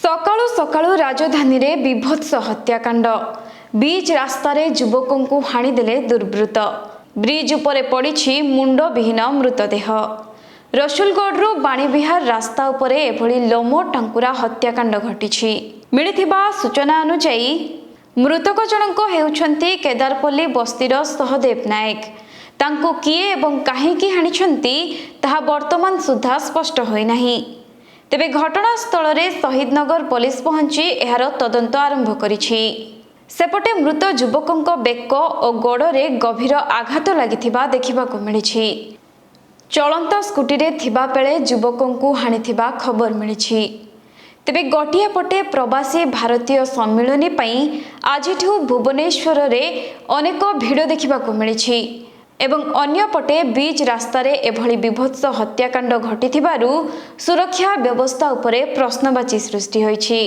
सकाळू सकाळू राजधानी रे बीभत्स हत्याकांड। बीच रास्तार युवकों को हाणीदेले दुर्बृत्त। ब्रिज उपरे पड़ी मुंडविहीन मृतदेह। रसुलगढ़ बाणीविहार रास्ता उपरे एभली लोमो टांकुरा हत्याकांड घटी। मिलिथिबा सूचना अनुसार मृतक जनक हेउछंती केदारपल्ली बस्तीर सहदेव नायक। तांको किए एवं काहेकि हाणिछंती ताहा वर्तमान सुधा स्पष्ट होई नाही। तेबे घटनास्थल रे शहीदनगर पुलिस पहुंची एहार तदंत आरंभ करिछि। सेपटे मृत युवकों बेक और गोड़े गभीर आघात लागिथिबा देखिबाकु मिलिछि। चलंत स्कूटी रे थिबा बेले युवकों को हाणिथिबा खबर मिलिछि। तेबे गोटिया पटे प्रवासी भारतीय सम्मिलनी पई आजिठु भुवनेश्वर रे अनेक भिड़ देखिबाकु मिलिछि एवं अन्य पटे बीच रास्तार एभली बीभत्स हत्याकांड घटिथिबारु सुरक्षा व्यवस्था उपरे प्रश्नवाची सृष्टि होइछि।